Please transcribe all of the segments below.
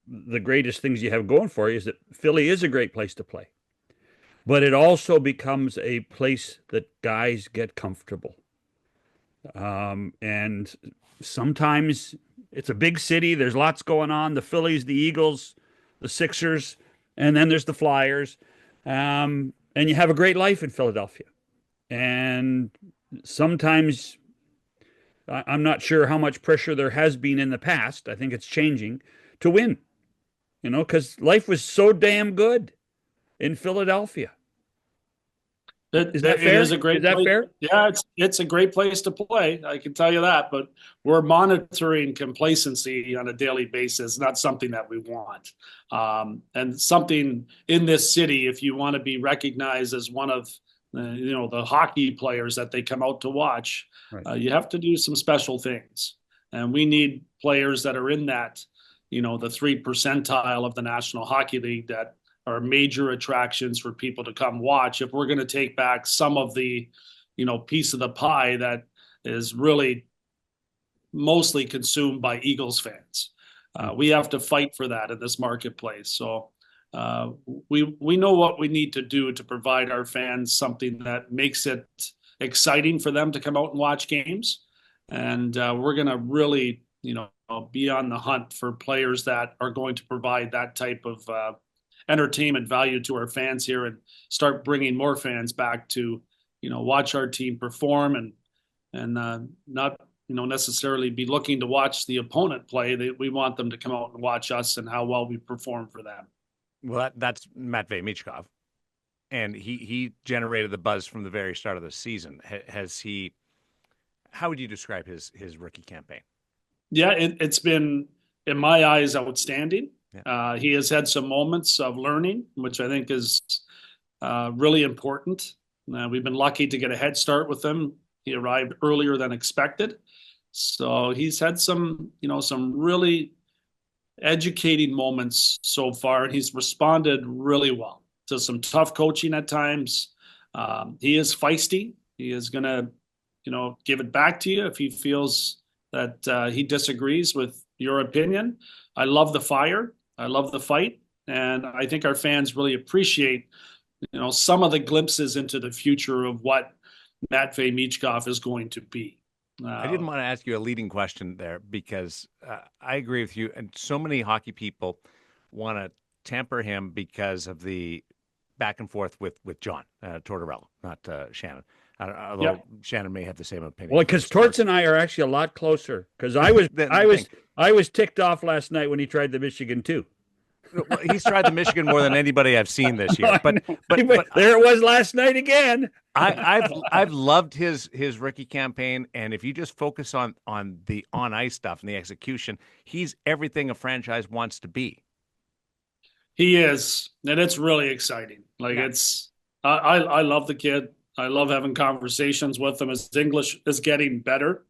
the greatest things you have going for you is that Philly is a great place to play, but it also becomes a place that guys get comfortable. And sometimes it's a big city. There's lots going on. The Phillies, the Eagles, the Sixers, and then there's the Flyers. And you have a great life in Philadelphia. And sometimes I'm not sure how much pressure there has been in the past. I think it's changing to win, because life was so damn good in Philadelphia. Is that It fair? is a Is great that place. fair? Yeah, it's a great place to play. I can tell you that. But we're monitoring complacency on a daily basis, not something that we want. And something in this city, if you want to be recognized as one of the hockey players that they come out to watch, Right. you have to do some special things. And we need players that are in that, the 3 percentile of the National Hockey League that are major attractions for people to come watch if we're going to take back some of the piece of the pie that is really mostly consumed by Eagles fans. We have to fight for that in this marketplace. So we know what we need to do to provide our fans something that makes it exciting for them to come out and watch games. And we're going to really be on the hunt for players that are going to provide that type of entertainment value to our fans here and start bringing more fans back to watch our team perform and not necessarily be looking to watch the opponent play. We want them to come out and watch us and how well we perform for them. Well, that's Matvei Michkov, and he generated the buzz from the very start of the season. Has he? How would you describe his rookie campaign? Yeah, it's been in my eyes outstanding. Yeah. He has had some moments of learning, which I think is really important. We've been lucky to get a head start with him. He arrived earlier than expected, so he's had some really educating moments so far, and he's responded really well to some tough coaching at times. He is feisty. He is going to, give it back to you if he feels that he disagrees with your opinion. I love the fire. I love the fight. And I think our fans really appreciate, some of the glimpses into the future of what Matvei Michkov is going to be. I didn't want to ask you a leading question there because I agree with you. And so many hockey people want to temper him because of the back and forth with John Tortorella, not Shannon. Although Yep. Shannon may have the same opinion. Well, because Torts and I are actually a lot closer. Because I was ticked off last night when he tried the Michigan too. Well, he's tried the Michigan more than anybody I've seen this year. But there it was last night again. I've loved his rookie campaign, and if you just focus on the on ice stuff and the execution, he's everything a franchise wants to be. He is, and it's really exciting. I love the kid. I love having conversations with him. His English is getting better.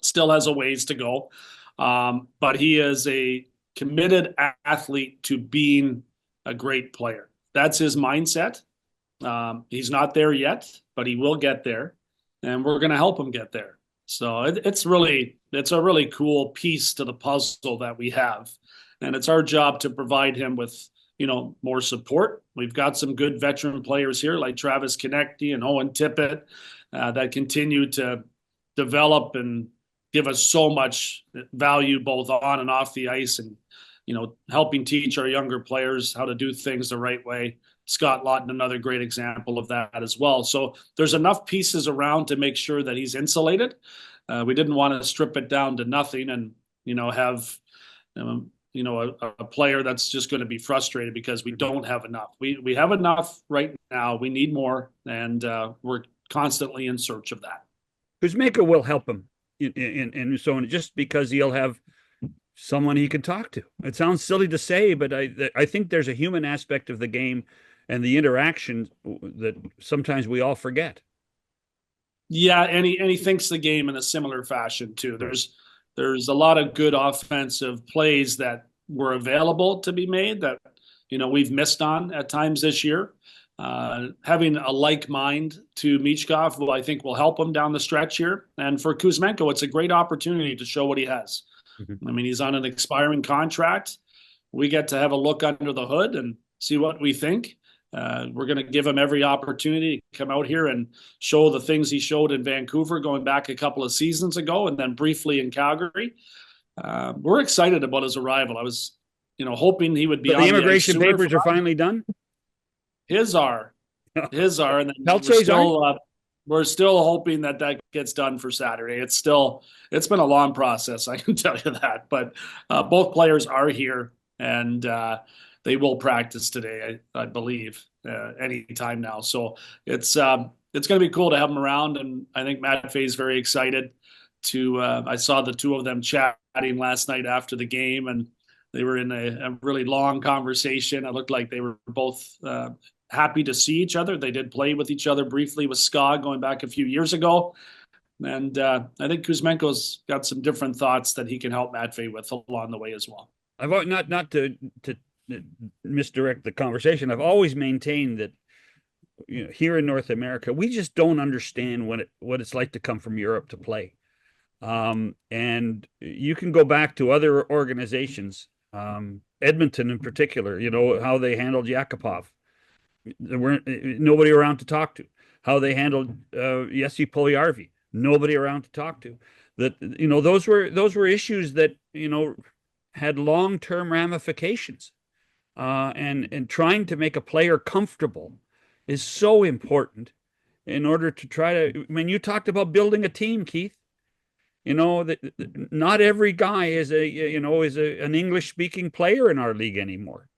Still has a ways to go, but he is a committed athlete to being a great player. That's his mindset. He's not there yet, but he will get there, and we're going to help him get there. So it's a really cool piece to the puzzle that we have, and it's our job to provide him with more support. We've got some good veteran players here like Travis Konecny and Owen Tippett that continue to develop and give us so much value both on and off the ice, and helping teach our younger players how to do things the right way. Scott Lawton, another great example of that as well. So there's enough pieces around to make sure that he's insulated. We didn't want to strip it down to nothing and have a player that's just going to be frustrated because we don't have enough. We have enough right now. We need more, and we're constantly in search of that. Kuzmenko will help him, and so on, just because he'll have someone he can talk to. It sounds silly to say, but I think there's a human aspect of the game and the interaction that sometimes we all forget. Yeah, and he thinks the game in a similar fashion too. There's a lot of good offensive plays that were available to be made that we've missed on at times this year. Having a like mind to Michkov, I think will help him down the stretch here. And for Kuzmenko, it's a great opportunity to show what he has. Mm-hmm. I mean, he's on an expiring contract. we get to have a look under the hood and see what we think. We're going to give him every opportunity to come out here and show the things he showed in Vancouver going back a couple of seasons ago and then briefly in Calgary. We're excited about his arrival. I was, hoping he would be But on the immigration ice papers are finally done? His are. And then Pelche's aren't? we're still hoping that gets done for Saturday. It's been a long process, I can tell you that. But both players are here, and they will practice today, I believe, any time now. So it's going to be cool to have them around, and I think Matvei is very excited to. I saw the two of them chatting last night after the game, and they were in a really long conversation. It looked like they were both happy to see each other. They did play with each other briefly with Ska going back a few years ago. And I think Kuzmenko's got some different thoughts that he can help Matvei with along the way as well. I've not to misdirect the conversation. I've always maintained that here in North America, we just don't understand what it's like to come from Europe to play. And you can go back to other organizations, Edmonton in particular, how they handled Yakupov. There weren't nobody around to talk to. How they handled Jesse Puljujärvi, nobody around to talk to. That those were issues that had long-term ramifications, and trying to make a player comfortable is so important in order to try to. I mean, you talked about building a team, Keith. That not every guy is an English-speaking player in our league anymore.